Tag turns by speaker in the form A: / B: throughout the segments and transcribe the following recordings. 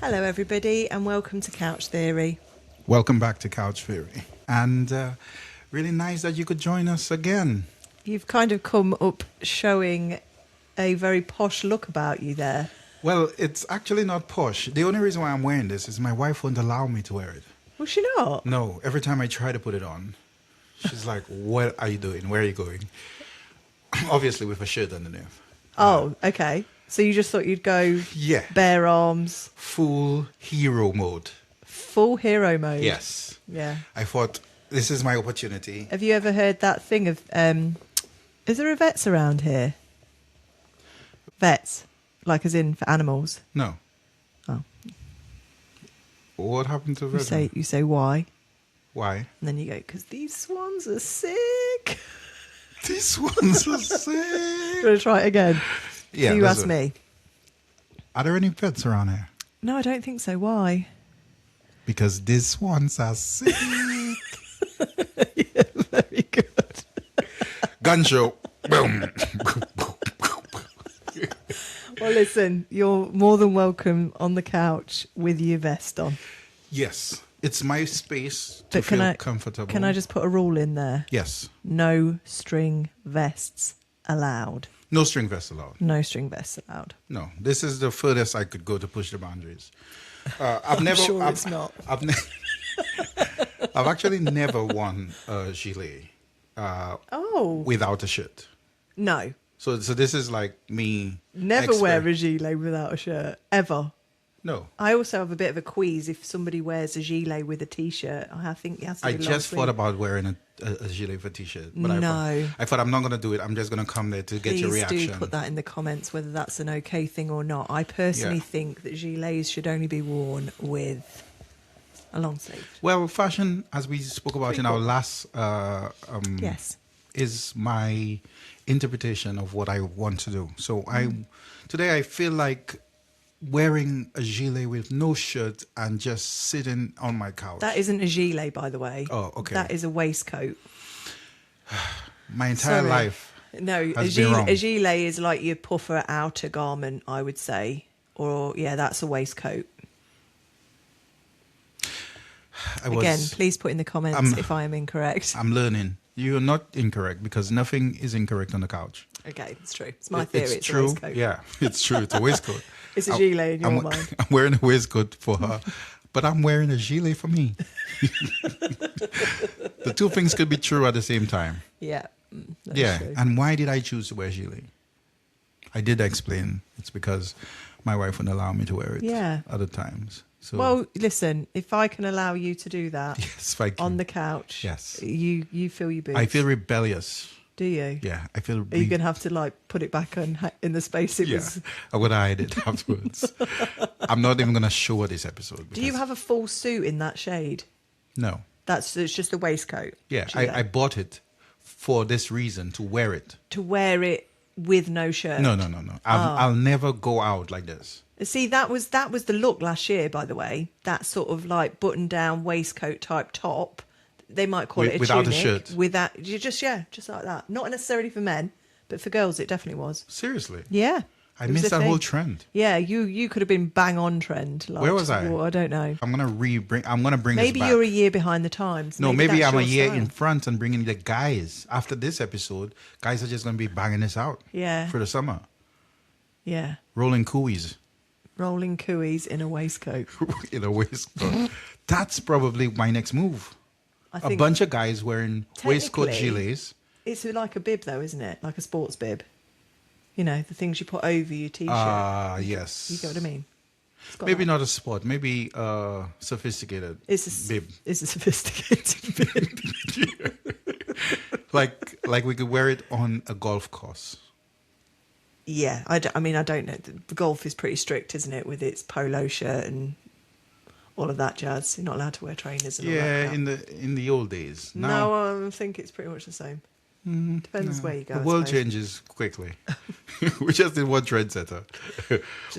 A: Hello everybody and welcome to Couch Theory.
B: Welcome back to Couch Theory. And really nice that you could join us again.
A: You've kind of come up showing a very posh look about you there.
B: Well, it's actually not posh. The only reason why I'm wearing this is my wife won't allow me to wear it.
A: Will she not?
B: No, every time I try to put it on, she's like, what are you doing? Where are you going? Obviously with a shirt underneath.
A: Oh, okay. So you just thought you'd go bare arms.
B: Full hero mode.
A: Full hero mode?
B: Yes.
A: Yeah.
B: I thought, this is my opportunity.
A: Have you ever heard that thing of, is there a vets around here? Vets? Like as in for animals?
B: No.
A: Oh.
B: What happened to that?
A: You say why?
B: Why?
A: And then you go, because these swans are sick.
B: These swans are sick.
A: Do you want to try it again?
B: Yeah,
A: so you asked me.
B: Are there any pets around here?
A: No, I don't think so. Why?
B: Because these swans are sick.
A: Yeah, very good.
B: Gun show. Boom.
A: Well, listen, you're more than welcome on the couch with your vest on.
B: Yes, it's my space to feel comfortable.
A: Can I just put a rule in there?
B: Yes.
A: No string vests allowed.
B: No string vest allowed.
A: No string vests allowed.
B: No, this is the furthest I could go to push the boundaries. I've never.
A: Sure it's not.
B: I've actually never worn a gilet without a shirt.
A: No.
B: So this is like me.
A: Never wear a gilet without a shirt ever.
B: No.
A: I also have a bit of a quease if somebody wears a gilet with a t-shirt. I think it has to be
B: I just thought about wearing a gilet with a t-shirt. But
A: no.
B: I thought I'm not going to do it. I'm just going to come there to get your reaction.
A: Please do put that in the comments whether that's an okay thing or not. I personally think that gilets should only be worn with a long sleeve.
B: Well, fashion, as we spoke about in our last
A: yes,
B: is my interpretation of what I want to do. So today I feel like wearing a gilet with no shirt and just sitting on my couch.
A: That isn't a gilet, by the way.
B: Oh, okay.
A: That is a waistcoat.
B: My entire life.
A: No, a gilet is like your puffer outer garment, I would say. Or, that's a waistcoat. Again, please put in the comments if I am incorrect.
B: I'm learning. You're not incorrect because nothing is incorrect on the couch.
A: Okay, it's true. It's my theory. It's
B: true.
A: A waistcoat.
B: Yeah, it's true. It's a waistcoat.
A: It's a gilet in your mind.
B: I'm wearing a waistcoat for her, but I'm wearing a gilet for me. The two things could be true at the same time.
A: Yeah.
B: True. And why did I choose to wear gilet? I did explain. It's because my wife wouldn't allow me to wear it other times. So,
A: well, listen, if I can allow you to do that on the couch, you fill your boots.
B: I feel rebellious.
A: Do you?
B: Yeah, I feel.
A: Are you going to have to put it back in the space it was?
B: I'm going to hide it afterwards. I'm not even going to show her this episode.
A: Do you have a full suit in that shade?
B: No.
A: It's just a waistcoat?
B: Yeah, I bought it for this reason, to wear it. To wear
A: it with no shirt?
B: No. I'll never go out like this.
A: See, that was the look last year, by the way. That sort of button-down waistcoat type top. They might call it a
B: without
A: tunic.
B: A shirt.
A: Without just like that. Not necessarily for men, but for girls, it definitely was.
B: Seriously?
A: Yeah.
B: I missed that whole trend.
A: Yeah, you could have been bang on trend.
B: Where was I?
A: Well, I don't know.
B: I'm gonna bring this back.
A: Maybe you're a year behind the times.
B: No, maybe I'm a year in front and bringing the guys. After this episode, guys are just gonna be banging this out.
A: Yeah.
B: For the summer.
A: Yeah.
B: Rolling cooies.
A: Rolling cooies in a waistcoat.
B: In a waistcoat. That's probably my next move. A bunch of guys wearing waistcoat gilets.
A: It's like a bib, though, isn't it? Like a sports bib. You know, the things you put over your t-shirt.
B: Yes.
A: You get what I mean?
B: Maybe not a sport. Maybe sophisticated bib.
A: It's a sophisticated bib.
B: like we could wear it on a golf course.
A: Yeah, I don't know. The golf is pretty strict, isn't it, with its polo shirt and all of that jazz. You're not allowed to wear trainers and all that crap.
B: in the old days.
A: No, I think it's pretty much the same. Depends where you go.
B: The world changes quickly. We just did one trendsetter.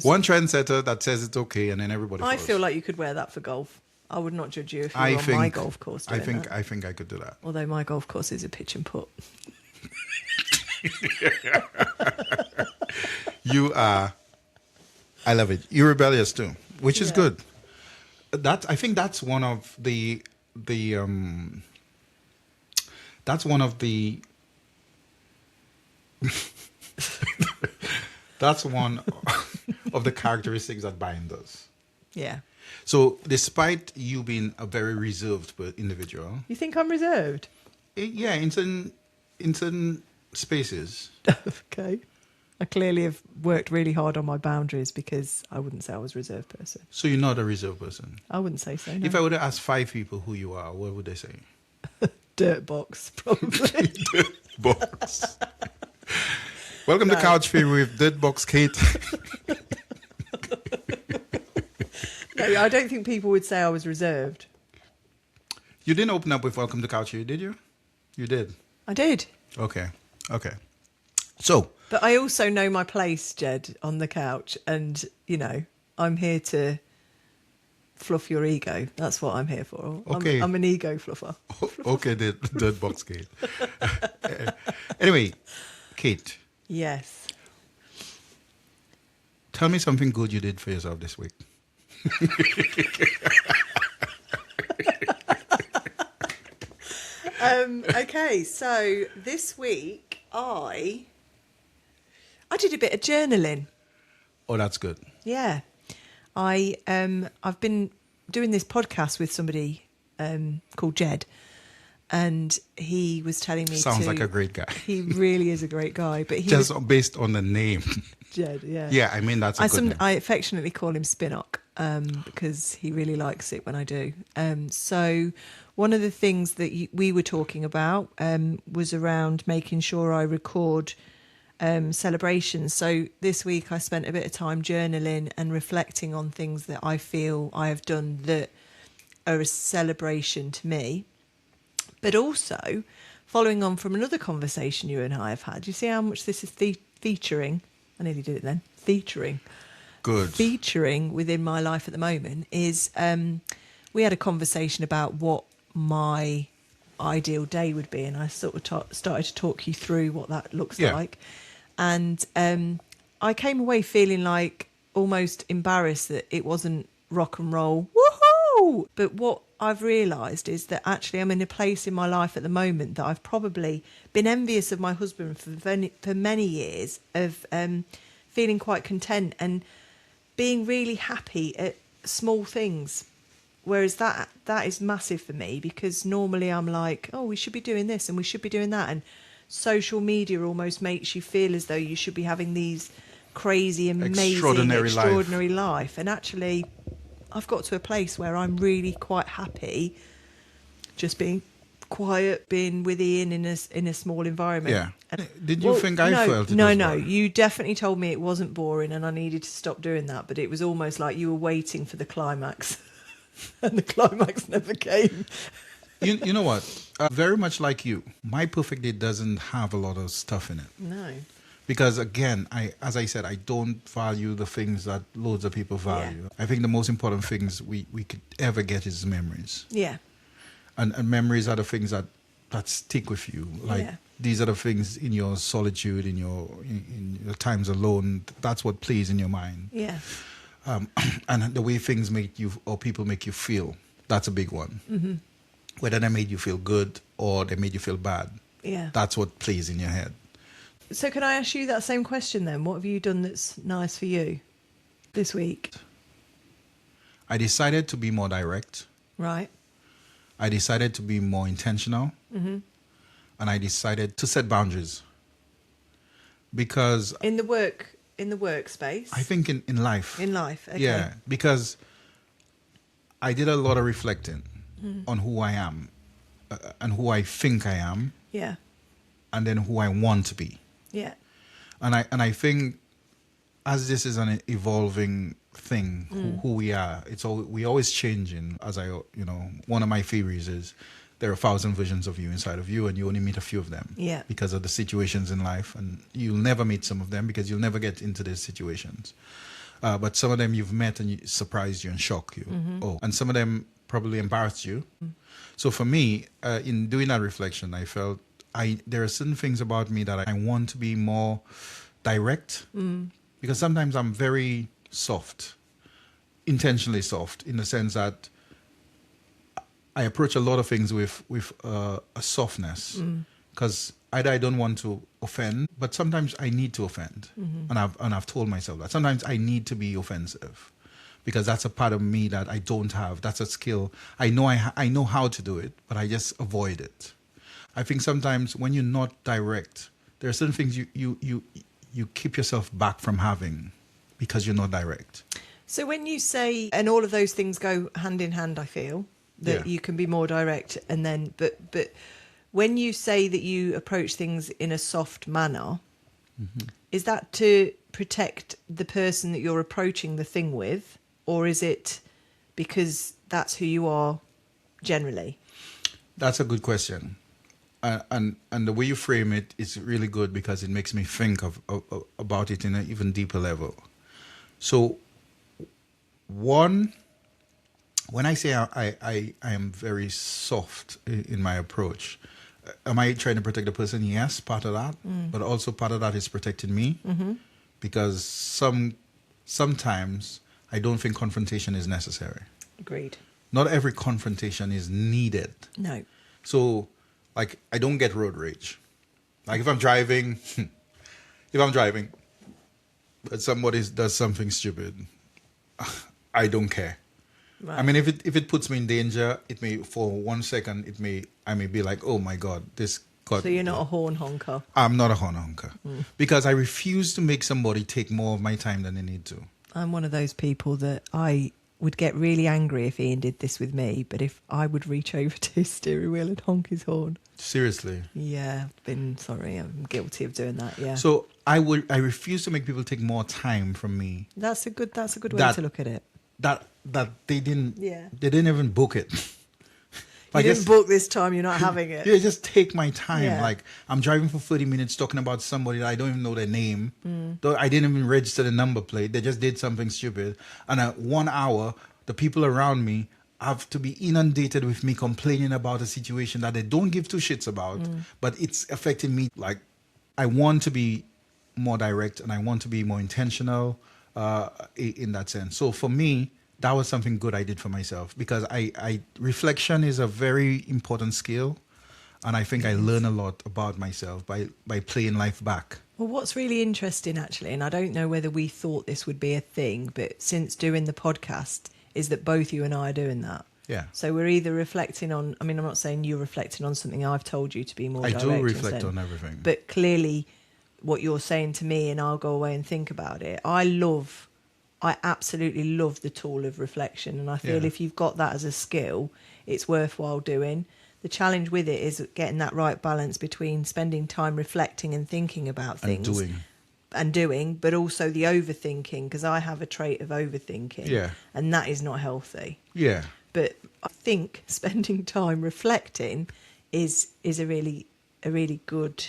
B: One trendsetter that says it's okay, and then everybody follows.
A: I feel like you could wear that for golf. I would not judge you if you were on my golf course doing that.
B: I think I could do that.
A: Although my golf course is a pitch and putt.
B: You are... I love it. You're rebellious too. which is
A: Yeah.
B: good. I think that's one of the that's one of the that's one of the characteristics that bind us.
A: Yeah.
B: So, despite you being a very reserved individual,
A: You think I'm reserved?
B: yeah, in certain spaces,
A: Okay. I clearly have worked really hard on my boundaries because I wouldn't say I was a reserved person.
B: so you're not a reserved person.
A: I wouldn't say so. No.
B: If I were to ask 5 people who you are, what would they say?
A: Dirt box, probably.
B: Box. Welcome to
A: No.
B: Couch Fee with Deadbox Kate.
A: No, I don't think people would say I was reserved.
B: You didn't open up with Welcome to Couch Fee, did you? You did.
A: I did.
B: Okay. So,
A: But I also know my place, Jed, on the couch. And, you know, I'm here to fluff your ego. That's what I'm here for.
B: Okay.
A: I'm an ego fluffer.
B: okay, Deadbox Kate. Anyway, Kate,
A: Yes.
B: tell me something good you did for yourself this week.
A: Okay, so this week I did a bit of journaling.
B: Oh, that's good.
A: Yeah. I've been doing this podcast with somebody called Jed, and he was telling me
B: Sounds like a great guy.
A: He really is a great guy, but he
B: Just
A: was,
B: based on the name.
A: Jed, yeah.
B: Yeah, I mean, that's a good name.
A: I affectionately call him Spinock because he really likes it when I do. So one of the things that we were talking about was around making sure I record celebrations. So this week I spent a bit of time journaling and reflecting on things that I feel I have done that are a celebration to me. But also, following on from another conversation you and I have had, you see how much this is featuring? I nearly did it then. Featuring.
B: Good.
A: Featuring within my life at the moment is we had a conversation about what my ideal day would be, and I sort of started to talk you through what that looks like. And I came away feeling like almost embarrassed that it wasn't rock and roll. Woohoo! But what I've realised is that actually I'm in a place in my life at the moment that I've probably been envious of my husband for many years of feeling quite content and being really happy at small things. Whereas that is massive for me, because normally I'm like, oh, we should be doing this and we should be doing that. And social media almost makes you feel as though you should be having these crazy, amazing, extraordinary life. And actually, I've got to a place where I'm really quite happy just being quiet, being with Ian in a small environment.
B: Yeah.
A: And,
B: Did you think I felt it?
A: No,
B: was
A: no.
B: boring?
A: You definitely told me it wasn't boring and I needed to stop doing that. But it was almost like you were waiting for the climax. And the climax never came.
B: You know what? Very much like you, my perfect day doesn't have a lot of stuff in it.
A: No.
B: Because again, as I said, I don't value the things that loads of people value. I think the most important things we could ever get is memories.
A: Yeah.
B: And memories are the things that stick with you. Like these are the things in your solitude, in your times alone. That's what plays in your mind.
A: Yeah.
B: And the way things make you or people make you feel, that's a big one.
A: Mm-hmm.
B: Whether they made you feel good or they made you feel bad.
A: Yeah.
B: That's what plays in your head.
A: So can I ask you that same question then? What have you done that's nice for you this week?
B: I decided to be more direct.
A: Right.
B: I decided to be more intentional.
A: Mm-hmm.
B: And I decided to set boundaries. Because
A: In the workspace?
B: I think in life.
A: In life, okay.
B: Yeah, because I did a lot of reflecting on who I am and who I think I am.
A: Yeah.
B: And then who I want to be.
A: Yeah.
B: And I think as this is an evolving thing, who we are, we always changing. As one of my theories is there are 1,000 versions of you inside of you, and you only meet a few of them.
A: Yeah.
B: Because of the situations in life, and you'll never meet some of them because you'll never get into these situations. But some of them you've met and surprised you and shocked you. Mm-hmm. Oh, and some of them probably embarrassed you. Mm. So for me, in doing that reflection, I felt there are certain things about me that I want to be more direct, because sometimes I'm very soft intentionally soft in the sense that I approach a lot of things with a softness, because either I don't want to offend, but sometimes I need to offend, and I've told myself that sometimes I need to be offensive, because that's a part of me that I don't have. That's a skill. I know I know how to do it, but I just avoid it. I think sometimes when you're not direct, there are certain things you keep yourself back from having because you're not direct.
A: So when you say, and all of those things go hand in hand, I feel that you can be more direct, and then, but when you say that you approach things in a soft manner, is that to protect the person that you're approaching the thing with, or is it because that's who you are generally?
B: That's a good question. And the way you frame it is really good, because it makes me think about it in an even deeper level. So, when I say I am very soft in my approach, am I trying to protect the person? Yes, part of that. But also part of that is protecting me, because sometimes I don't think confrontation is necessary.
A: Agreed.
B: Not every confrontation is needed.
A: No.
B: So, like, I don't get road rage. Like, if I'm driving, but somebody does something stupid, I don't care.
A: Right.
B: I mean, if it puts me in danger, it may, for 1 second, I may be like, oh my God, this got.
A: So you're not a horn honker.
B: I'm not a horn honker, because I refuse to make somebody take more of my time than they need to.
A: I'm one of those people that I would get really angry if Ian did this with me, but if I would reach over to his steering wheel and honk his horn.
B: Seriously.
A: Yeah, I'm guilty of doing that, yeah.
B: So I refuse to make people take more time from me.
A: That's a good way to look at it.
B: That they didn't
A: Yeah.
B: they didn't even book it.
A: You didn't book this time, you're not having it.
B: Yeah, just take my time.
A: Yeah.
B: Like, I'm driving for 30 minutes talking about somebody that I don't even know their name. Though I didn't even register the number plate. They just did something stupid. And at 1 hour, the people around me have to be inundated with me complaining about a situation that they don't give two shits about. But it's affecting me. Like, I want to be more direct, and I want to be more intentional in that sense. So for me, that was something good I did for myself, because I reflection is a very important skill, and I think I learn a lot about myself by playing life back.
A: Well, what's really interesting, actually, and I don't know whether we thought this would be a thing, but since doing the podcast, is that both you and I are doing that.
B: Yeah.
A: So we're either reflecting on, I mean, I'm not saying you're reflecting on something I've told you to be more direct.
B: I do reflect on everything.
A: But clearly what you're saying to me, and I'll go away and think about it. I absolutely love the tool of reflection, and I feel if you've got that as a skill, it's worthwhile doing. The challenge with it is getting that right balance between spending time reflecting and thinking about things and doing, but also the overthinking, because I have a trait of overthinking, and that is not healthy.
B: Yeah.
A: But I think spending time reflecting is a really good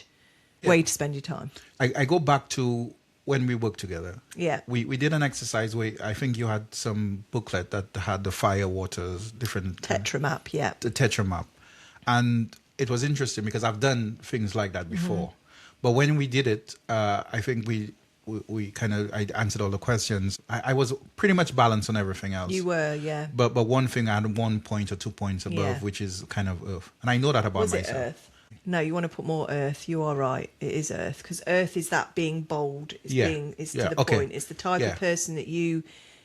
A: way to spend your time.
B: I go back to when we worked together.
A: Yeah.
B: We did an exercise where I think you had some booklet that had the fire, waters, different...
A: Tetra map, yeah.
B: The Tetra map. And it was interesting because I've done things like that before. But when we did it, I think I answered all the questions. I was pretty much balanced on everything else.
A: You were, yeah.
B: But one thing, I had 1 point or 2 points above, which is kind of earth. And I know that about myself.
A: Was it earth? No, you want to put more earth. You are right. It is earth, because earth is that being bold. It's to the point. It's the type of person that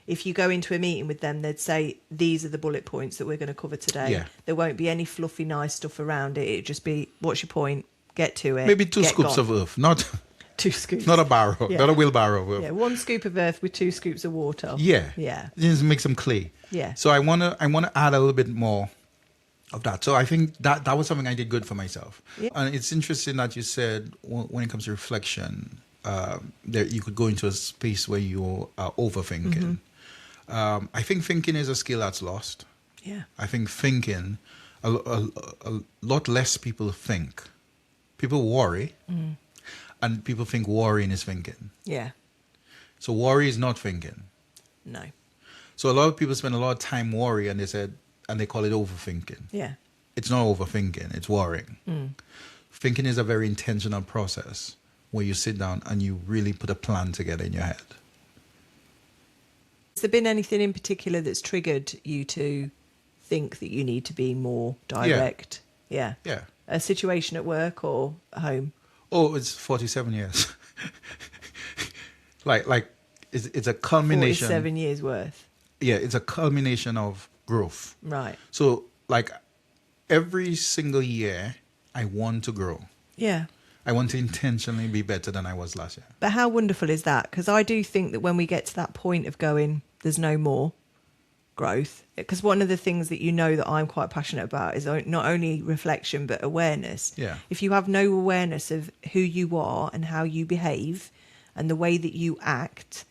A: if you go into a meeting with them, they'd say, these are the bullet points that we're going to cover today. Yeah. There won't be any fluffy, nice stuff around it. It'd just be, what's your point? Get to it.
B: Maybe 2 scoops of earth, not
A: 2 scoops.
B: Not a barrow, not a wheelbarrow of earth.
A: Yeah, 1 scoop of earth with 2 scoops of water.
B: Yeah.
A: Yeah.
B: Just make some clay.
A: Yeah.
B: So I wanna add a little bit more of that. So I think that was something I did good for myself. Yeah. And it's interesting that you said when it comes to reflection, there you could go into a space where you are overthinking. I think thinking is a skill that's lost.
A: Yeah.
B: I think thinking, a lot less people think. People worry, and people think worrying is thinking.
A: Yeah.
B: So worry is not thinking.
A: No.
B: So a lot of people spend a lot of time worrying, and they call it overthinking.
A: Yeah.
B: It's not overthinking, it's worrying. Thinking is a very intentional process where you sit down and you really put a plan together in your head.
A: Has there been anything in particular that's triggered you to think that you need to be more direct? Yeah.
B: Yeah.
A: A situation at work or at home?
B: Oh, it's 47 years. like it's a culmination.
A: 47 years worth.
B: Yeah, it's a culmination of growth.
A: Right.
B: So like every single year, I want to grow.
A: Yeah.
B: I want to intentionally be better than I was last year.
A: But how wonderful is that? Because I do think that when we get to that point of going, there's no more growth. Because one of the things that you know that I'm quite passionate about is not only reflection, but awareness.
B: Yeah.
A: If you have no awareness of who you are and how you behave and the way that you act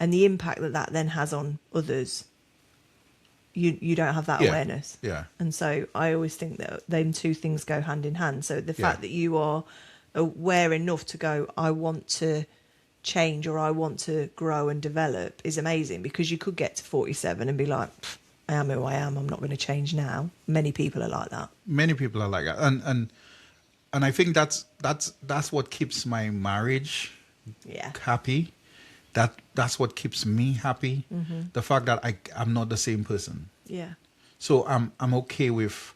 A: and the impact that that then has on others, you don't have that awareness.
B: Yeah.
A: And so I always think that them two things go hand in hand. So the fact
B: Yeah.
A: that you are aware enough to go, I want to change or I want to grow and develop is amazing, because you could get to 47 and be like, I am who I am, I'm not going to change now. Many people are like that.
B: Many people are like that. And I think that's what keeps my marriage
A: Yeah.
B: happy. That's what keeps me happy.
A: Mm-hmm.
B: The fact that I'm not the same person.
A: Yeah.
B: So I'm okay with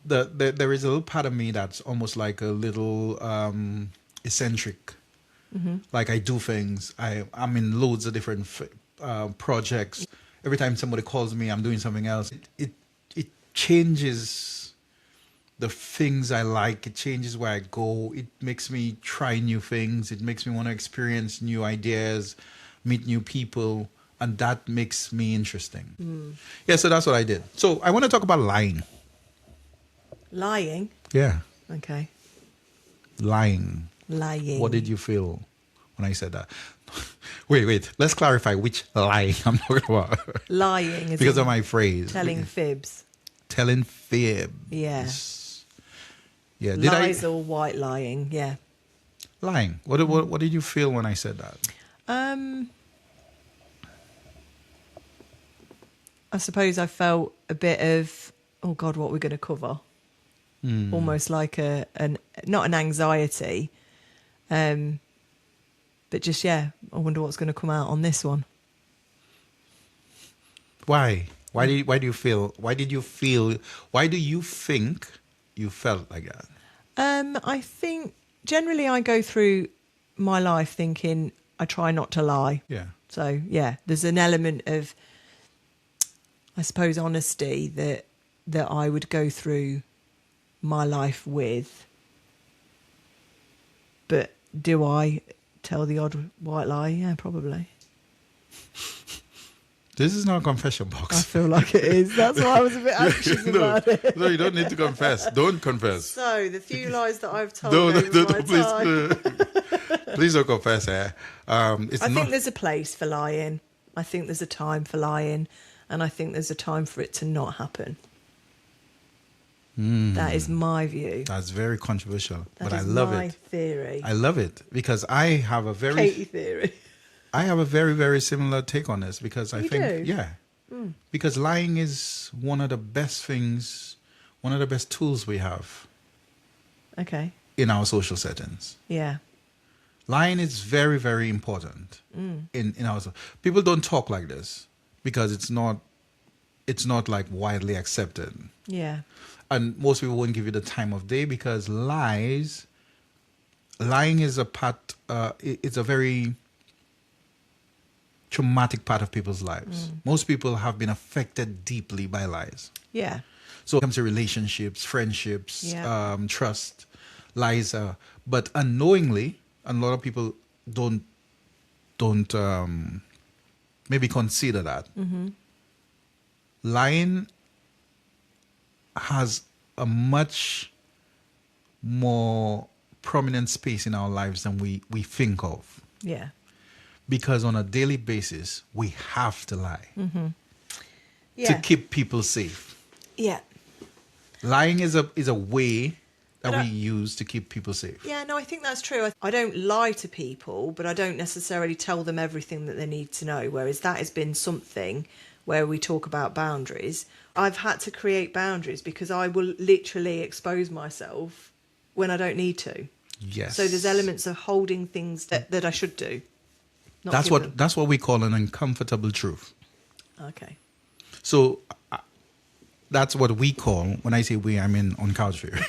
B: there is a little part of me that's almost like a little eccentric.
A: Mm-hmm.
B: Like I do things. I'm in loads of different projects. Every time somebody calls me, I'm doing something else. It changes the things I like. It changes where I go. It makes me try new things. It makes me want to experience new ideas, meet new people, and that makes me interesting. Yeah, so that's what I did. So I want to talk about lying.
A: Lying.
B: Yeah,
A: Okay.
B: lying.
A: Lying.
B: What did you feel when I said that? Wait. Let's clarify which lying I'm talking about.
A: Lying is
B: Because of my phrase.
A: telling fibs.
B: Telling fibs.
A: Yeah.
B: Yeah.
A: Lies or white lying. Yeah.
B: Lying. What did you feel when I said that?
A: I suppose I felt a bit of, oh God, what we're going to cover. Almost like not an anxiety, but just, I wonder what's going to come out on this one.
B: Why? Why do you think you felt like that?
A: I think generally I go through my life thinking I try not to lie.
B: Yeah.
A: So, there's an element of, I suppose, honesty that I would go through my life with. But do I tell the odd white lie? Yeah, probably.
B: This is not a confession
A: I
B: box.
A: feel like it is. That's why I was a bit anxious about it.
B: No, you don't need to confess. Don't confess.
A: So, the few lies that I've told
B: No,
A: over my
B: please,
A: time.
B: please don't confess.
A: I
B: It's
A: think
B: not.
A: there's a place for lying. I think there's a time for lying. And I think there's a time for it to not happen. That is my view.
B: That's very controversial,
A: That
B: but I
A: is
B: love
A: my
B: it.
A: theory.
B: I love it because I have a very,
A: Katie theory.
B: I have a very, very similar take on this because I
A: You
B: think,
A: do?
B: because lying is one of the best things, one of the best tools we have
A: Okay.
B: in our social settings.
A: Yeah.
B: Lying is very, very important in our. People don't talk like this because it's not like widely accepted.
A: Yeah.
B: And most people won't give you the time of day because lying is a part, it's a very traumatic part of people's lives. Most people have been affected deeply by lies.
A: Yeah.
B: So it comes to relationships, friendships,
A: Yeah.
B: trust, lies are, but unknowingly, and a lot of people don't maybe consider that. Lying has a much more prominent space in our lives than we think of.
A: Yeah.
B: Because on a daily basis, we have to lie
A: Yeah.
B: to keep people safe.
A: Yeah.
B: Lying is a way that
A: But
B: we use to keep people safe.
A: Yeah, no, I think that's true. I don't lie to people, but I don't necessarily tell them everything that they need to know, whereas that has been something where we talk about boundaries. I've had to create boundaries because I will literally expose myself when I don't need to.
B: Yes.
A: So there's elements of holding things that I should do. Not
B: That's what we call an uncomfortable truth.
A: Okay.
B: So that's what we call, when I say we, I mean on couch theory.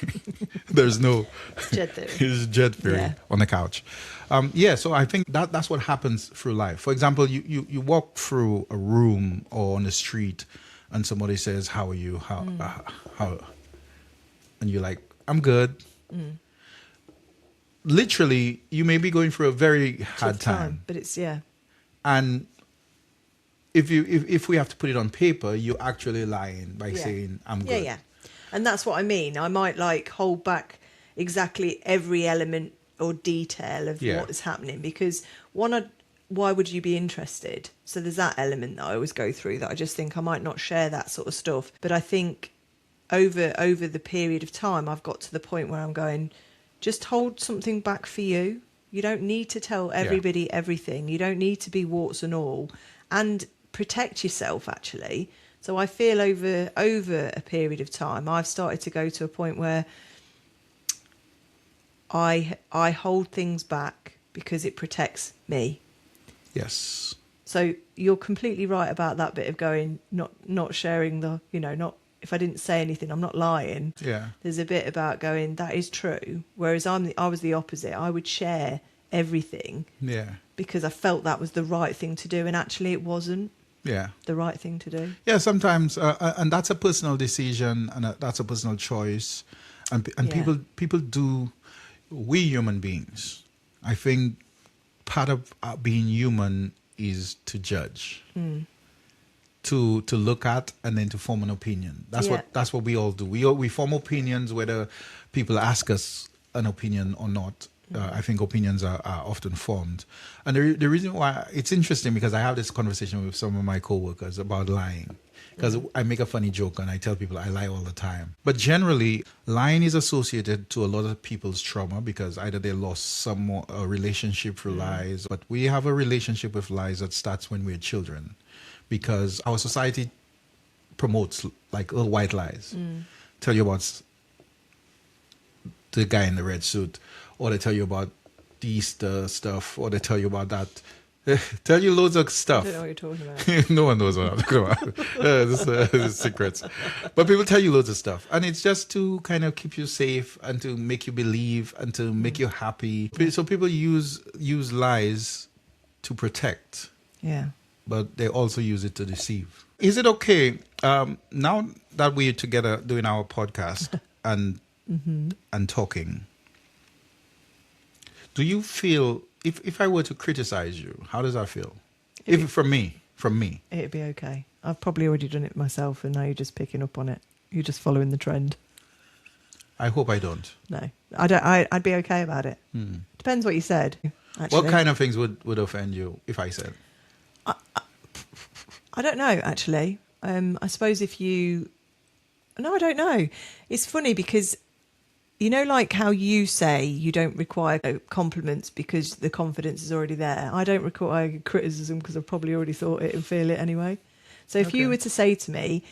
B: There's no
A: Jed theory.
B: it's Jed theory
A: Yeah.
B: on the couch. So I think that's what happens through life. For example, you walk through a room or on the street and somebody says, "How are you? How?" And you're like, "I'm good." Literally, you may be going through a very hard time.
A: But it's, yeah.
B: And if we have to put it on paper, you're actually lying by
A: Yeah.
B: saying, "I'm good."
A: Yeah. And that's what I mean. I might like hold back exactly every element or detail of
B: Yeah.
A: what is happening because why would you be interested? So there's that element that I always go through that I just think I might not share that sort of stuff. But I think over the period of time, I've got to the point where I'm going, just hold something back for you. You don't need to tell everybody everything. You don't need to be warts and all, and protect yourself actually. So I feel over a period of time, I've started to go to a point where I hold things back because it protects me.
B: Yes.
A: So you're completely right about that bit of going, not sharing the, not, if I didn't say anything, I'm not lying.
B: Yeah.
A: There's a bit about going, that is true. Whereas I was the opposite. I would share everything
B: Yeah.
A: because I felt that was the right thing to do. And actually it wasn't
B: Yeah.
A: the right thing to do.
B: Yeah. Sometimes, and that's a personal decision, and that's a personal choice, and
A: Yeah.
B: people do. We human beings, I think, part of being human is to judge, to look at, and then to form an opinion. That's what we all do. We form opinions whether people ask us an opinion or not. I think opinions are often formed, and the reason why it's interesting, because I have this conversation with some of my coworkers about lying, because I make a funny joke and I tell people I lie all the time. But generally, lying is associated to a lot of people's trauma because either they lost a relationship through lies, but we have a relationship with lies that starts when we're children, because our society promotes like little white lies. Tell you about the guy in the red suit, or they tell you about the Easter stuff, or they tell you about that. Tell you loads of stuff.
A: I don't know what you're talking about.
B: No one knows what I'm talking about. This is secrets. But people tell you loads of stuff. And it's just to kind of keep you safe and to make you believe and to make you happy. So people use lies to protect.
A: Yeah.
B: But they also use it to deceive. Is it okay, now that we're together doing our podcast and talking, do you feel, if I were to criticize you, how does that feel? From me.
A: It'd be okay. I've probably already done it myself and now you're just picking up on it. You're just following the trend.
B: I hope I don't.
A: No, I don't. I'd be okay about it. Depends what you said. Actually.
B: What kind of things would offend you if I said?
A: I don't know, actually. I suppose if you... No, I don't know. It's funny because, like how you say you don't require compliments because the confidence is already there. I don't require criticism because I've probably already thought it and feel it anyway. So if you were to say to me,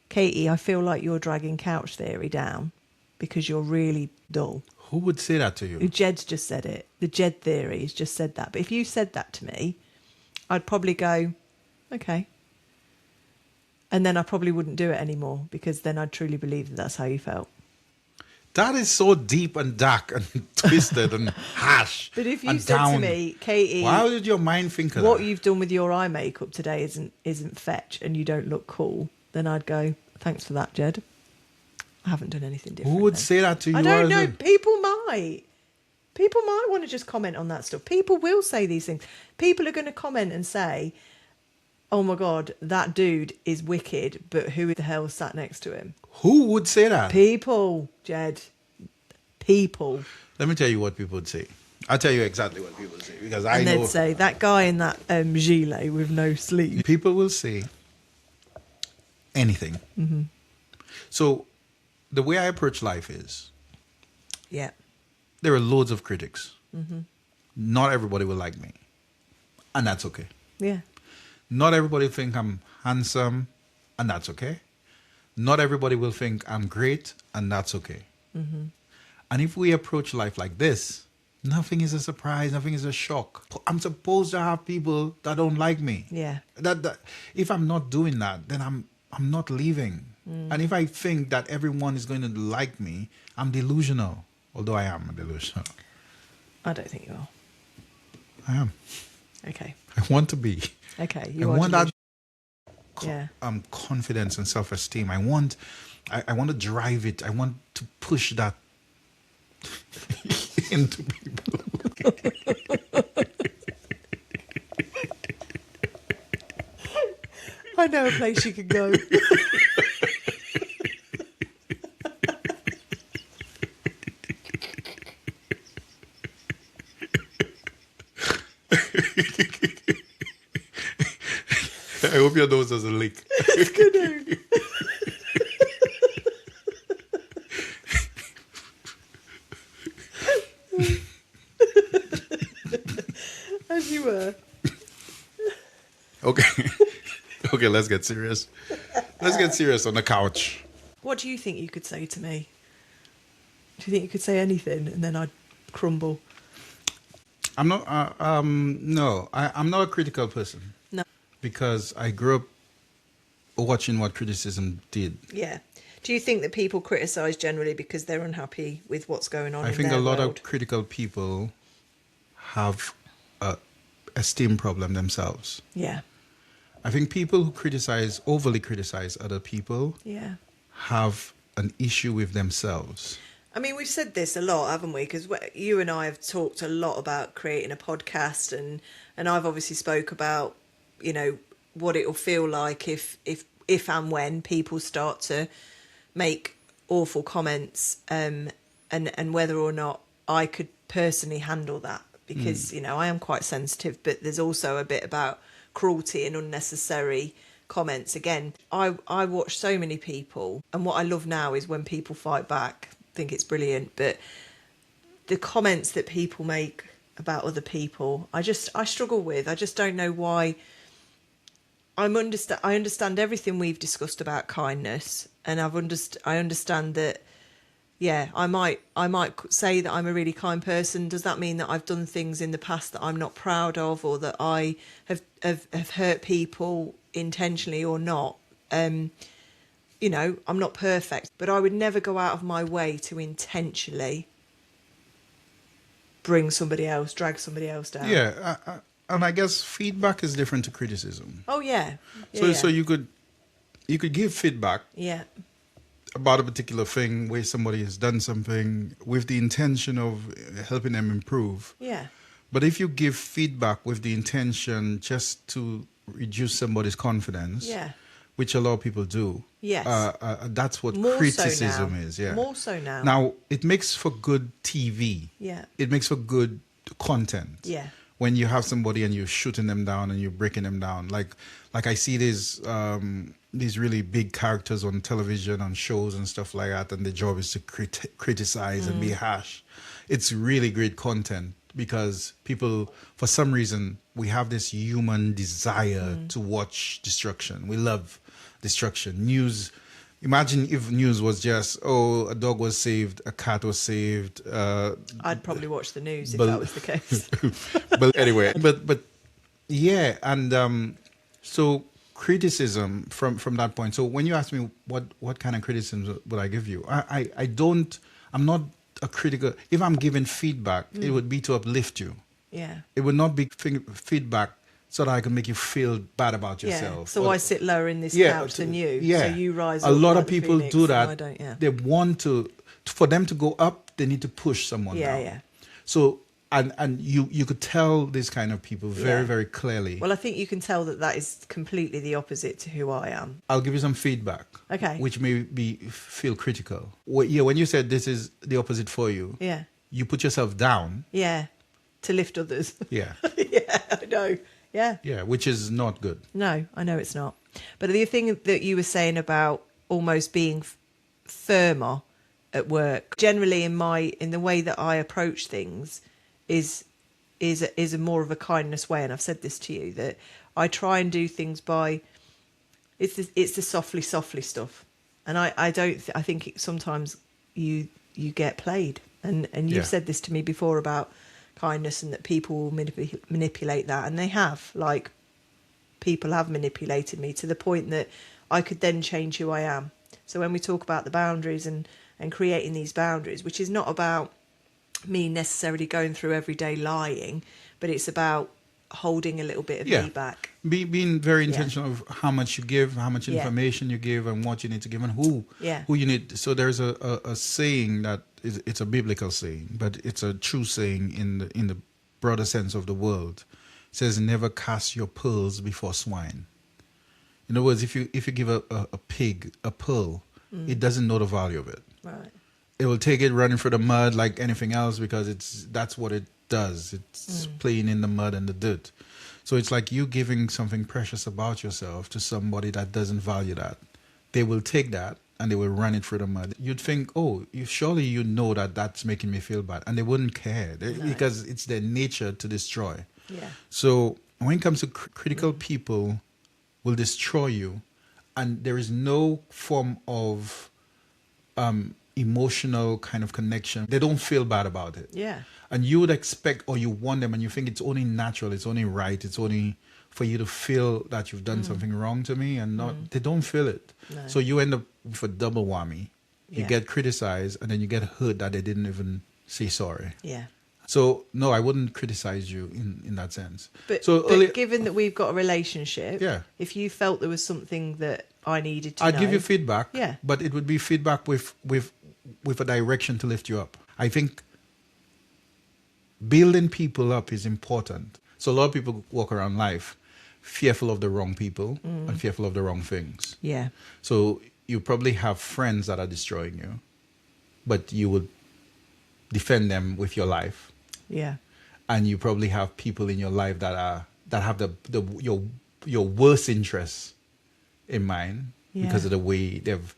A: Katie, I feel like you're dragging couch theory down because you're really dull.
B: Who would say that to you?
A: Jed's just said it. The Jed theory has just said that. But if you said that to me, I'd probably go, okay. And then I probably wouldn't do it anymore because then I'd truly believe that that's how you felt.
B: That is so deep and dark and twisted and harsh.
A: But if you said to me, Katie,
B: why did your mind think of that?
A: What you've done with your eye makeup today isn't fetch and you don't look cool, then I'd go, thanks for that, Jed. I haven't done anything different.
B: Who would say that to you?
A: I don't know. People might want to just comment on that stuff. People will say these things. People are going to comment and say, oh my God, that dude is wicked, but who the hell sat next to him?
B: Who would say that?
A: People, Jed. People.
B: Let me tell you what people would say. I'll tell you exactly what people would say because I know.
A: And they'd say, that guy in that gilet with no sleeve.
B: People will say anything. So the way I approach life is,
A: yeah,
B: there are loads of critics. Not everybody will like me. And that's okay.
A: Yeah.
B: Not everybody think I'm handsome, and that's okay. Not everybody will think I'm great, and that's okay. And if we approach life like this, Nothing is a surprise. Nothing is a shock. I'm supposed to have people that don't like me.
A: Yeah.
B: That if I'm not doing that, then I'm not leaving. And if I think that everyone is going to like me, I'm delusional. Although I am delusional.
A: I don't think you are.
B: I am.
A: Okay.
B: I want to be.
A: Okay.
B: I want that
A: Yeah.
B: confidence and self-esteem. I want to drive it. I want to push that into people.
A: I know a place you can go.
B: I hope your nose doesn't leak.
A: It's good. As you were.
B: Okay. Okay, let's get serious. Let's get serious on the couch.
A: What do you think you could say to me? Do you think you could say anything and then I'd crumble?
B: I'm not. No, I'm not a critical person.
A: No.
B: Because I grew up watching what criticism did.
A: Yeah. Do you think that people criticise generally because they're unhappy with what's going on?
B: I think a lot of critical people have a esteem problem themselves.
A: Yeah.
B: I think people who overly criticize other people,
A: Yeah.
B: have an issue with themselves.
A: I mean, we've said this a lot, haven't we? Because you and I have talked a lot about creating a podcast, and I've obviously spoke about, what it'll feel like if and when people start to make awful comments, and whether or not I could personally handle that, because I am quite sensitive, but there's also a bit about cruelty and unnecessary comments. Again, I watch so many people, and what I love now is when people fight back. I think it's brilliant, but the comments that people make about other people, I struggle with. I just don't know why. I understand everything we've discussed about kindness, and I understand that. Yeah, I might say that I'm a really kind person. Does that mean that I've done things in the past that I'm not proud of, or that I have hurt people intentionally or not? I'm not perfect, but I would never go out of my way to intentionally drag somebody else down.
B: Yeah, and I guess feedback is different to criticism.
A: Oh yeah.
B: So you could give feedback.
A: Yeah.
B: About a particular thing where somebody has done something with the intention of helping them improve.
A: Yeah.
B: But if you give feedback with the intention just to reduce somebody's confidence, which a lot of people do,
A: yes,
B: that's what
A: more
B: criticism is. Yeah,
A: more so now.
B: Now it makes for good TV.
A: Yeah,
B: it makes for good content.
A: Yeah,
B: when you have somebody and you're shooting them down and you're breaking them down, like I see these really big characters on television, on shows and stuff like that, and their job is to criticize and be harsh. It's really great content because people, for some reason, we have this human desire to watch destruction. We love destruction. News. Imagine if news was just, a dog was saved, a cat was saved.
A: I'd probably watch the news if that was the case.
B: But anyway, but yeah, and so criticism from that point. So when you ask me what kind of criticism would I give you, I'm not a critical. If I'm giving feedback, it would be to uplift you.
A: Yeah.
B: It would not be feedback so that I can make you feel bad about yourself.
A: Yeah. So I sit lower in this couch than you.
B: Yeah.
A: So you rise up.
B: A lot
A: like
B: of people
A: Phoenix,
B: do that.
A: I don't, yeah.
B: They want to, for them to go up, they need to push someone down.
A: Yeah.
B: So and you could tell these kind of people very, very clearly.
A: Well, I think you can tell that is completely the opposite to who I am.
B: I'll give you some feedback.
A: Okay.
B: Which may feel critical. When you said this is the opposite for you.
A: Yeah.
B: You put yourself down.
A: Yeah. To lift others.
B: Yeah.
A: Yeah, I know. Yeah.
B: Yeah, which is not good.
A: No, I know it's not. But the thing that you were saying about almost being firmer at work, generally in the way that I approach things, is a more of a kindness way. And I've said this to you, that I try and do things by it's the softly stuff. And I think sometimes you get played. And you've said this to me before about kindness and that people will manipulate that. And they have, like, people have manipulated me to the point that I could then change who I am. So when we talk about the boundaries and creating these boundaries, which is not about me necessarily going through everyday lying, but it's about holding a little bit of me back.
B: Being very intentional of how much you give, how much information you give, and what you need to give, and who you need. So there's a saying that it's a biblical saying, but it's a true saying in the broader sense of the world. It says, "Never cast your pearls before swine." In other words, if you give a pig a pearl, it doesn't know the value of it.
A: Right.
B: It will take it running through the mud like anything else because that's what it does. It's playing in the mud and the dirt. So it's like you giving something precious about yourself to somebody that doesn't value that. They will take that and they will run it through the mud. You'd think, oh, surely you know that that's making me feel bad. And they wouldn't care because it's their nature to destroy.
A: Yeah.
B: So when it comes to critical people will destroy you, and there is no form of emotional kind of connection. They don't feel bad about it.
A: Yeah.
B: And you would expect, or you want them, and you think it's only natural, it's only right, it's only for you to feel that you've done something wrong to me, and they don't feel it.
A: No.
B: So you end up with a double whammy. You get criticized, and then you get hurt that they didn't even say sorry.
A: Yeah.
B: So no, I wouldn't criticize you in that sense.
A: But given that we've got a relationship, if you felt there was something that I needed to know,
B: I'd give you feedback.
A: Yeah.
B: But it would be feedback with a direction to lift you up. I think building people up is important. So a lot of people walk around life fearful of the wrong people and fearful of the wrong things.
A: Yeah.
B: So you probably have friends that are destroying you, but you would defend them with your life.
A: Yeah.
B: And you probably have people in your life that have your worst interests in mind because of the way they've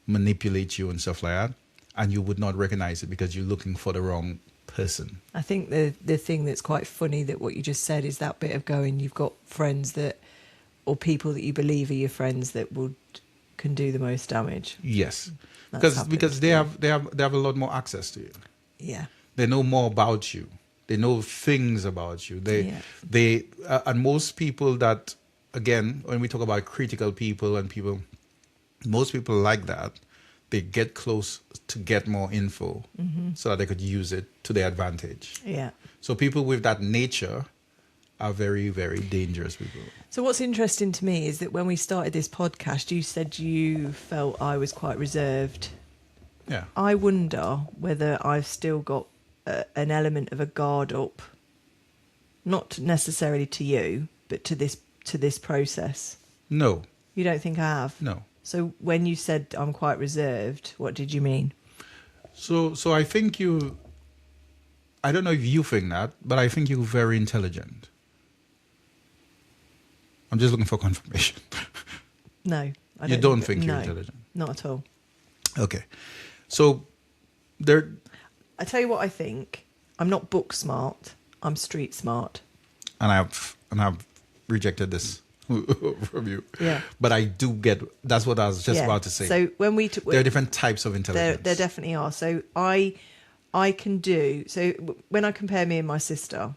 B: manipulate you and stuff like that, and you would not recognize it because you're looking for the wrong person.
A: I think the thing that's quite funny that what you just said is that bit of going, you've got friends that, or people that you believe are your friends that can do the most damage.
B: Yes, because they have a lot more access to you.
A: Yeah,
B: they know more about you. They know things about you. They and most people that, again, when we talk about critical people and people, most people like that, they get close to get more info so that they could use it to their advantage.
A: Yeah.
B: So people with that nature are very, very dangerous people.
A: So what's interesting to me is that when we started this podcast, you said you felt I was quite reserved.
B: Yeah.
A: I wonder whether I've still got an element of a guard up, not necessarily to you, but to this process.
B: No.
A: You don't think I have?
B: No.
A: So when you said I'm quite reserved, what did you mean?
B: So I think I don't know if you think that, but I think you're very intelligent. I'm just looking for confirmation.
A: No.
B: You don't think you're intelligent?
A: Not at all.
B: Okay. So
A: I tell you what I think. I'm not book smart. I'm street smart.
B: And I've rejected this from you.
A: Yeah.
B: But I do get, that's what I was just about to say.
A: So when
B: there are different types of intelligence.
A: There definitely are. So I can do, so when I compare me and my sister,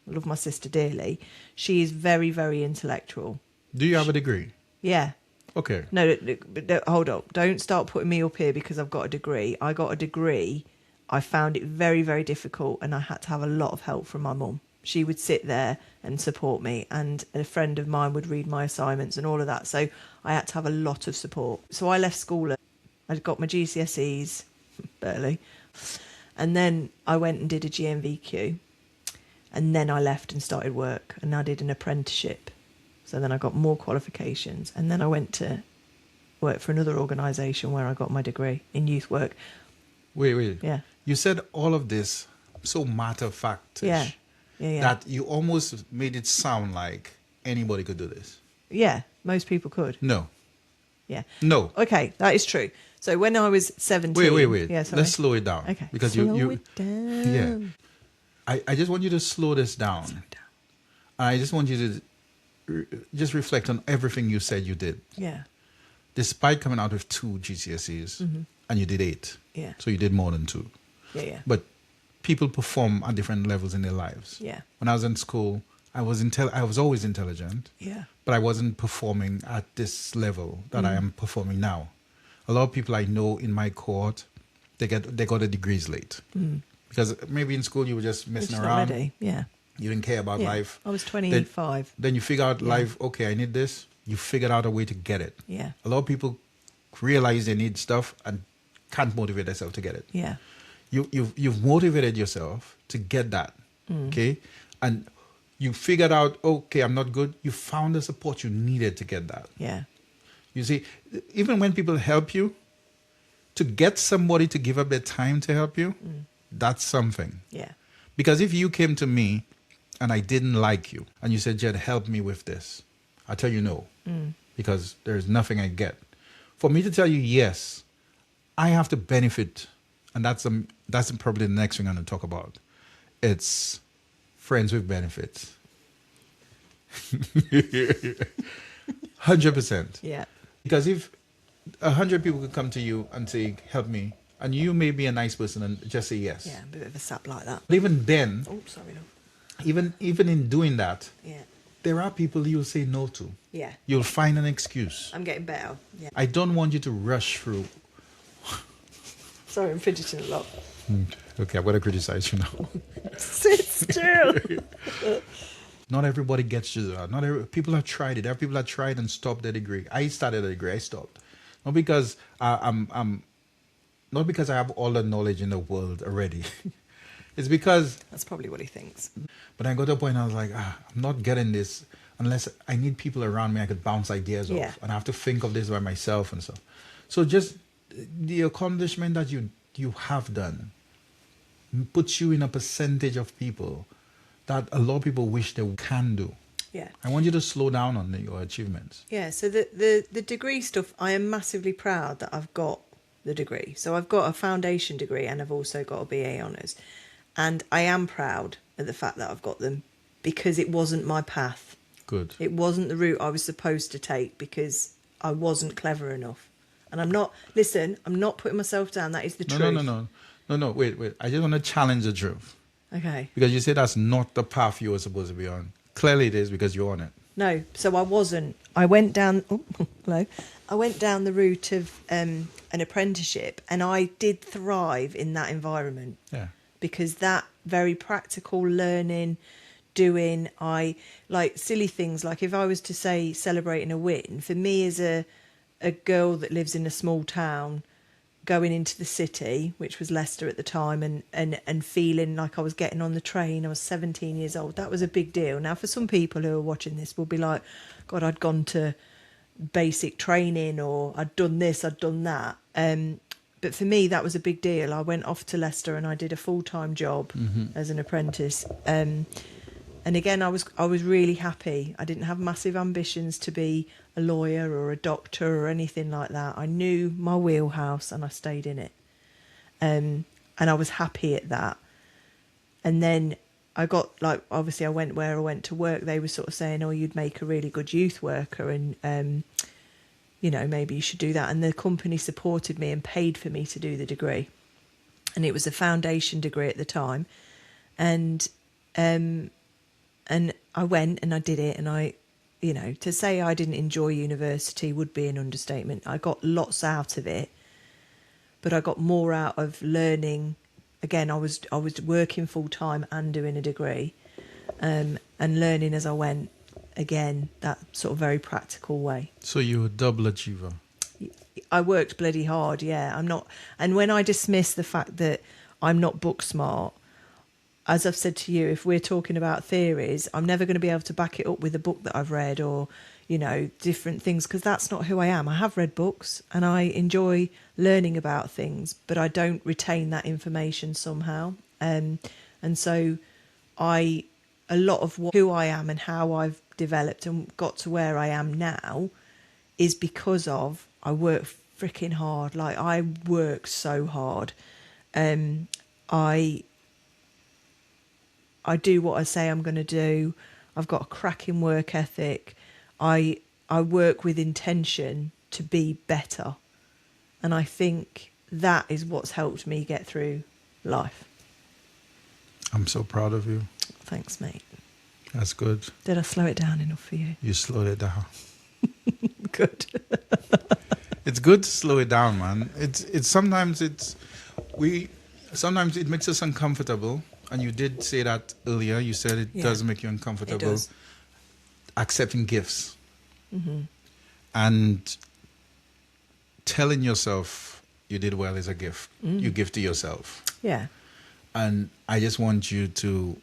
A: I love my sister dearly, she is very, very intellectual.
B: Do you have a degree?
A: Yeah.
B: Okay.
A: No, hold up. Don't start putting me up here because I've got a degree. I got a degree. I found it very, very difficult and I had to have a lot of help from my mum. She would sit there and support me, and a friend of mine would read my assignments and all of that. So I had to have a lot of support. So I left school. I got my GCSEs, barely. And then I went and did a GMVQ. And then I left and started work, and I did an apprenticeship. So then I got more qualifications. And then I went to work for another organisation where I got my degree in youth work.
B: Wait.
A: Yeah.
B: You said all of this so matter-of-fact-ish.
A: Yeah.
B: That you almost made it sound like anybody could do this.
A: Yeah, most people could.
B: No.
A: Yeah.
B: No.
A: Okay, that is true. So when I was 17...
B: Wait.
A: Yeah, sorry.
B: Let's slow it down.
A: Okay.
B: Because
A: slow it down.
B: Yeah. I just want you to slow this down.
A: Slow down.
B: I just want you to just reflect on everything you said you did.
A: Yeah.
B: Despite coming out with 2 GCSEs, and you did 8.
A: Yeah.
B: So you did more than 2.
A: Yeah.
B: But people perform at different levels in their lives.
A: Yeah.
B: When I was in school, I was always intelligent,
A: Yeah.
B: but I wasn't performing at this level that I am performing now. A lot of people I know in my cohort, they got their degrees late. Because maybe in school you were just
A: You're
B: messing
A: just not
B: around.
A: ready. Yeah.
B: You didn't care about
A: Yeah.
B: life.
A: I was 25.
B: Then you figure out
A: Yeah.
B: life, okay, I need this. You figured out a way to get it.
A: Yeah.
B: A lot of people realize they need stuff and can't motivate themselves to get it.
A: Yeah.
B: You've motivated yourself to get that. Okay? And you figured out, okay, I'm not good. You found the support you needed to get that.
A: Yeah.
B: You see, even when people help you, to get somebody to give up their time to help you, that's something.
A: Yeah.
B: Because if you came to me and I didn't like you and you said, Jed, help me with this, I tell you no, because there's nothing I get. For me to tell you yes, I have to benefit, and that's probably the next thing I'm going to talk about. It's friends with benefits. 100%.
A: Yeah.
B: Because if 100 people could come to you and say, help me, and you may be a nice person and just say yes.
A: Yeah. A bit of a sap like that.
B: But even then,
A: Oh, sorry. No.
B: even in doing that,
A: Yeah.
B: there are people you'll say no to.
A: Yeah.
B: You'll find an excuse.
A: I'm getting better. Yeah.
B: I don't want you to rush through.
A: Sorry, I'm fidgeting a lot.
B: Okay, I'm going to criticize you now.
A: Sit still.
B: Not everybody gets you that. People have tried it. There are people that tried and stopped their degree. I started a degree. I stopped. Not because not because I have all the knowledge in the world already. It's because.
A: That's probably what he thinks.
B: But I got to a point I was like, I'm not getting this unless I need people around me I could bounce ideas
A: Yeah.
B: off, and I have to think of this by myself and stuff. So just the accomplishment that you have done puts you in a percentage of people that a lot of people wish they can do.
A: Yeah.
B: I want you to slow down on your achievements.
A: Yeah, so the degree stuff, I am massively proud that I've got the degree. So I've got a foundation degree and I've also got a BA honours. And I am proud of the fact that I've got them because it wasn't my path.
B: Good.
A: It wasn't the route I was supposed to take because I wasn't clever enough. And I'm not putting myself down. That is the truth.
B: No, wait. I just want to challenge the truth.
A: Okay.
B: Because you said that's not the path you were supposed to be on. Clearly it is because you're on it.
A: No, so I wasn't. I went down. Oh, hello. I went down the route of an apprenticeship, and I did thrive in that environment.
B: Yeah.
A: Because that very practical learning, doing, I like silly things. Like if I was to say celebrating a win, for me as a girl that lives in a small town, going into the city, which was Leicester at the time, and feeling like I was getting on the train. I was 17 years old. That was a big deal. Now, for some people who are watching this will be like, God, I'd gone to basic training, or I'd done this, I'd done that. But for me, that was a big deal. I went off to Leicester and I did a full-time job as an apprentice. And again, I was really happy. I didn't have massive ambitions to be a lawyer or a doctor or anything like that. I knew my wheelhouse and I stayed in it. And I was happy at that. And then I got, like, obviously I went where I went to work. They were sort of saying, oh, you'd make a really good youth worker and, you know, maybe you should do that. And the company supported me and paid for me to do the degree. And it was a foundation degree at the time. And I went and I did it, and I, you know, to say I didn't enjoy university would be an understatement. I got lots out of it, but I got more out of learning. Again, I was working full time and doing a degree, and learning as I went. Again, that sort of very practical way.
B: So you're a double achiever.
A: I worked bloody hard, yeah. I'm not, and when I dismiss the fact that I'm not book smart, as I've said to you, if we're talking about theories, I'm never going to be able to back it up with a book that I've read or, you know, different things, because that's not who I am. I have read books and I enjoy learning about things, but I don't retain that information somehow. And so a lot of who I am and how I've developed and got to where I am now is because of I work freaking hard. Like, I work so hard. I do what I say I'm going to do. I've got a cracking work ethic. I work with intention to be better. And I think that is what's helped me get through life.
B: I'm so proud of you.
A: Thanks, mate.
B: That's good.
A: Did I slow it down enough for you?
B: You slowed it down.
A: Good.
B: It's good to slow it down, man. It's sometimes sometimes it makes us uncomfortable. And you did say that earlier. You said it does make you uncomfortable.
A: It does.
B: Accepting gifts. And telling yourself you did well is a gift. You give to yourself.
A: Yeah.
B: And I just want you to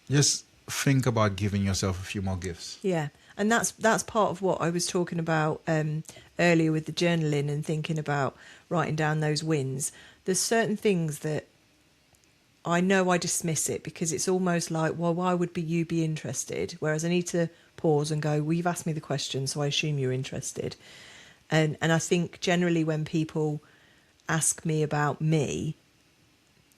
B: just think about giving yourself a few more gifts.
A: Yeah. And that's part of what I was talking about earlier with the journaling and thinking about writing down those wins. There's certain things that I know I dismiss it because it's almost like, well, why would you be interested? Whereas I need to pause and go, well, you've asked me the question, so I assume you're interested. And I think generally when people ask me about me,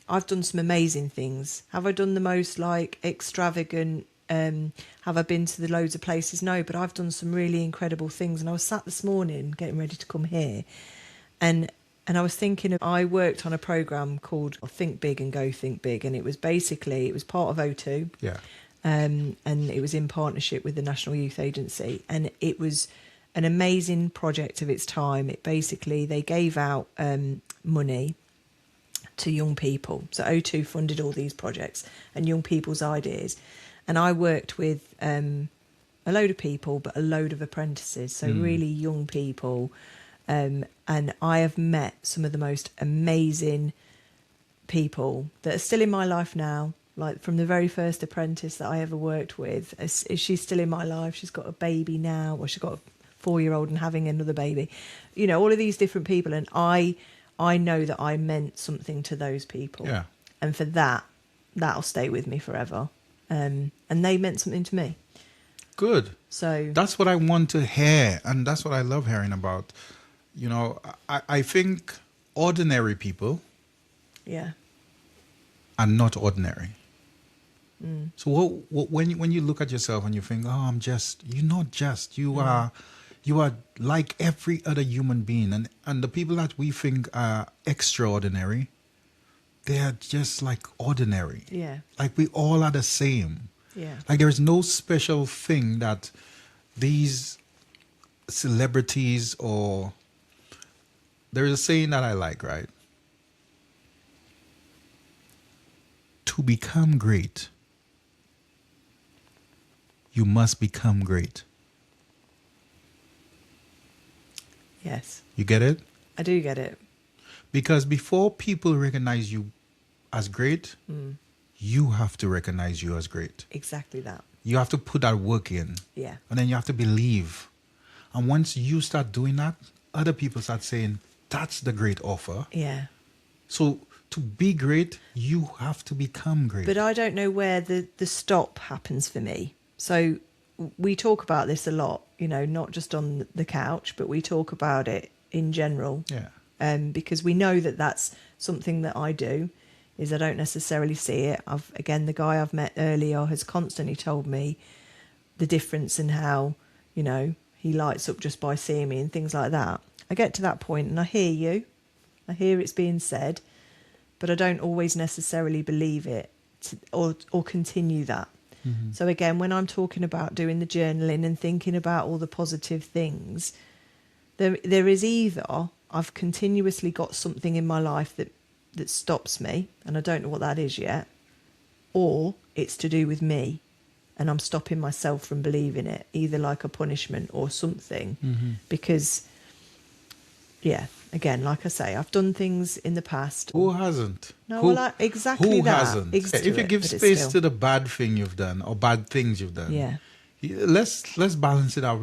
A: I've done some amazing things. Have I done the most like extravagant? Have I been to the loads of places? No, but I've done some really incredible things. And I was sat this morning getting ready to come here, and I was thinking I worked on a program called Think Big and Go Think Big, and it was part of O2.
B: Yeah.
A: And it was in partnership with the National Youth Agency, and it was an amazing project of its time. They gave out money to young people. So O2 funded all these projects and young people's ideas. And I worked with a load of people, but a load of apprentices. So really young people. And I have met some of the most amazing people that are still in my life now. Like from the very first apprentice that I ever worked with, she's still in my life. She's got a baby now, or she's got a 4-year-old and having another baby. You know, all of these different people. And I know that I meant something to those people.
B: Yeah.
A: And for that'll stay with me forever. And they meant something to me.
B: Good.
A: So
B: that's what I want to hear. And that's what I love hearing about. You know, I think ordinary people are not ordinary. So when you look at yourself and you think, oh, you're not just. You are like every other human being. And the people that we think are extraordinary, they're just like ordinary.
A: Yeah.
B: Like we all are the same.
A: Yeah.
B: Like there's no special thing that these celebrities or... There's a saying that I like, right? To become great, you must become great.
A: Yes.
B: You get it?
A: I do get it.
B: Because before people recognize you as great, you have to recognize you as great.
A: Exactly that.
B: You have to put that work in.
A: Yeah.
B: And then you have to believe. And once you start doing that, other people start saying, that's the great offer.
A: Yeah.
B: So to be great, you have to become great.
A: But I don't know where the stop happens for me. So we talk about this a lot, you know, not just on the couch, but we talk about it in general.
B: Yeah.
A: Because we know that that's something that I do, is I don't necessarily see it. The guy I've met earlier has constantly told me the difference in how, you know, he lights up just by seeing me and things like that. I get to that point and I hear you. I hear it's being said, but I don't always necessarily believe it or continue that. Mm-hmm. So again, when I'm talking about doing the journaling and thinking about all the positive things, there is either I've continuously got something in my life that stops me, and I don't know what that is yet, or it's to do with me, and I'm stopping myself from believing it, either like a punishment or something, because... Yeah, again, like I say, I've done things in the past.
B: Who hasn't?
A: No, exactly
B: who
A: that.
B: Hasn't?
A: Exactly
B: if you give space to the bad thing you've done or bad things you've done, let's balance it out.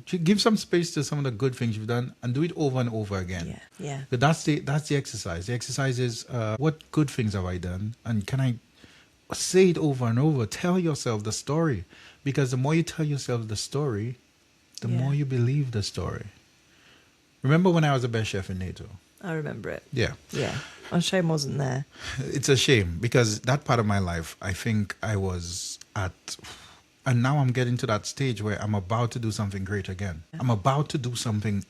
B: Give some space to some of the good things you've done and do it over and over again.
A: Yeah.
B: But that's the exercise. The exercise is what good things have I done, and can I say it over and over? Tell yourself the story, because the more you tell yourself the story, the more you believe the story. Remember when I was the best chef in NATO?
A: I remember it.
B: Yeah.
A: Yeah. I'm shame I wasn't there.
B: It's a shame, because that part of my life, I think I was at... And now I'm getting to that stage where I'm about to do something great again. I'm about to do something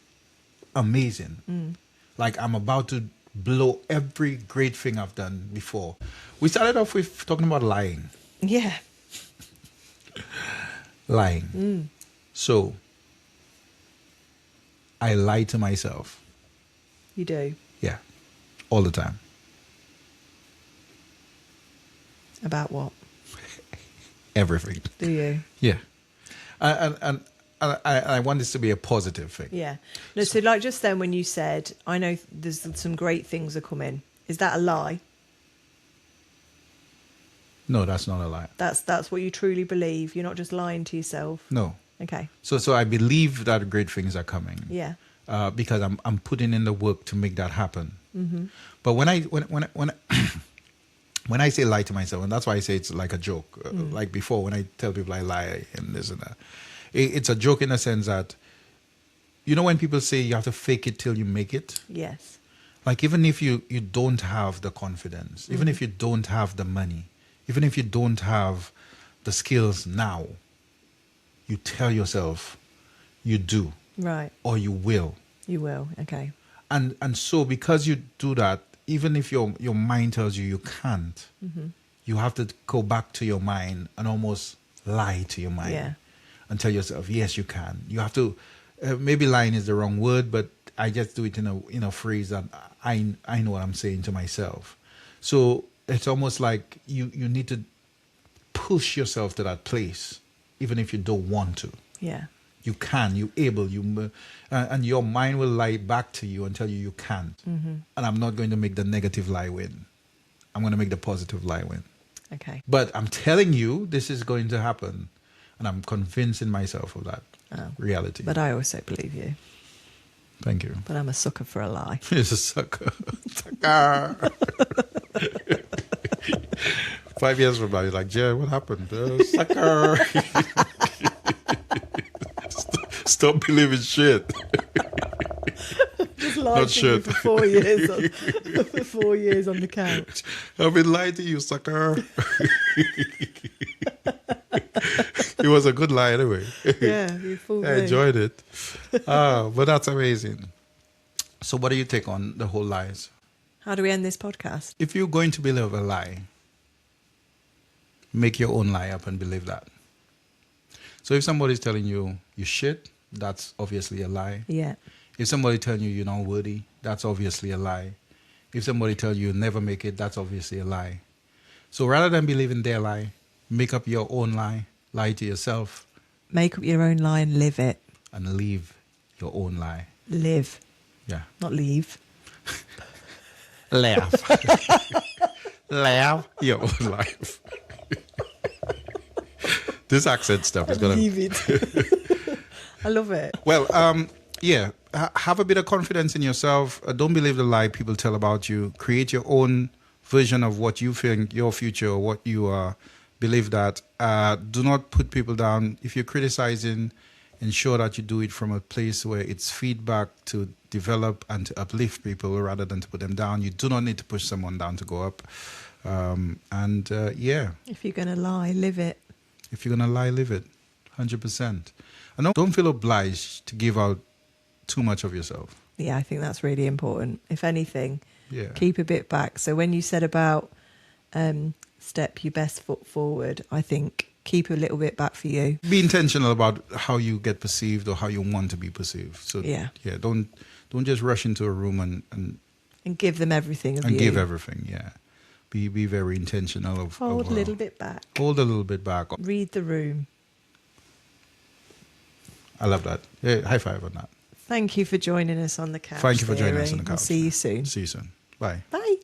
B: amazing. Like I'm about to blow every great thing I've done before. We started off with talking about lying.
A: Yeah.
B: Lying. So, I lie to myself.
A: You do.
B: Yeah. All the time.
A: About what?
B: Everything.
A: Do you?
B: Yeah. And I want this to be a positive thing.
A: Yeah. No, so like just then when you said, I know there's some great things are coming, is that a lie?
B: No, that's not a lie.
A: That's what you truly believe. You're not just lying to yourself.
B: No.
A: Okay.
B: So I believe that great things are coming.
A: Yeah.
B: Because I'm putting in the work to make that happen.
A: Mm-hmm.
B: But when I say lie to myself, and that's why I say it's like a joke. Like before, when I tell people I lie and this and that, it's a joke in the sense that, you know, when people say you have to fake it till you make it.
A: Yes.
B: Like even if you don't have the confidence, even if you don't have the money, even if you don't have the skills now, you tell yourself you do.
A: Right.
B: Or you will.
A: You will. Okay.
B: And so because you do that, even if your mind tells you you can't, you have to go back to your mind and almost lie to your mind.
A: Yeah.
B: And tell yourself, yes, you can. You have to, maybe lying is the wrong word, but I just do it in a phrase that I know what I'm saying to myself. So it's almost like you need to push yourself to that place, even if you don't want to.
A: Yeah.
B: You can, you able, and your mind will lie back to you and tell you can't. And I'm not going to make the negative lie win. I'm going to make the positive lie win.
A: Okay.
B: But I'm telling you, this is going to happen. And I'm convincing myself of that reality.
A: But I also believe you.
B: Thank you.
A: But I'm a sucker for a lie.
B: He's a sucker. Sucker. 5 years from now, you're like, Jay, what happened? Sucker. Stop believing shit.
A: Just lied to you for 4 years. For 4 years on the couch.
B: I've been lying to you, sucker. It was a good lie anyway.
A: Yeah, you fooled me.
B: I enjoyed it. But that's amazing. So what do you take on the whole lies?
A: How do we end this podcast?
B: If you're going to believe a lie, make your own lie up and believe that. So if somebody's telling you you shit, that's obviously a lie.
A: Yeah.
B: If somebody telling you you're not worthy, that's obviously a lie. If somebody tells you you'll never make it, that's obviously a lie. So rather than believing their lie, make up your own lie. Lie to yourself.
A: Make up your own lie and live it.
B: And live your own lie.
A: Live.
B: Yeah.
A: Not leave.
B: Laugh. Laugh your own life. This accent stuff is going to...
A: Leave it. I love it.
B: Well, yeah. Have a bit of confidence in yourself. Don't believe the lie people tell about you. Create your own version of what you think your future or what you are. Believe that. Do not put people down. If you're criticizing, ensure that you do it from a place where it's feedback to develop and to uplift people rather than to put them down. You do not need to push someone down to go up. Yeah.
A: If you're going to lie, live it.
B: If you're going to lie, live it. 100%. And don't feel obliged to give out too much of yourself.
A: Yeah, I think that's really important. If anything,
B: Yeah.
A: keep a bit back. So when you said about step your best foot forward, I think keep a little bit back for you.
B: Be intentional about how you get perceived or how you want to be perceived. So
A: yeah,
B: don't just rush into a room and
A: give them everything of
B: and
A: you.
B: give everything. Yeah, be very intentional of
A: Hold a little bit back.
B: Hold a little bit back.
A: Read the room.
B: I love that. Yeah, high five on that.
A: Thank you for joining us on the couch.
B: Thank you for joining us on the couch.
A: We'll see you soon.
B: See you soon. Bye.
A: Bye.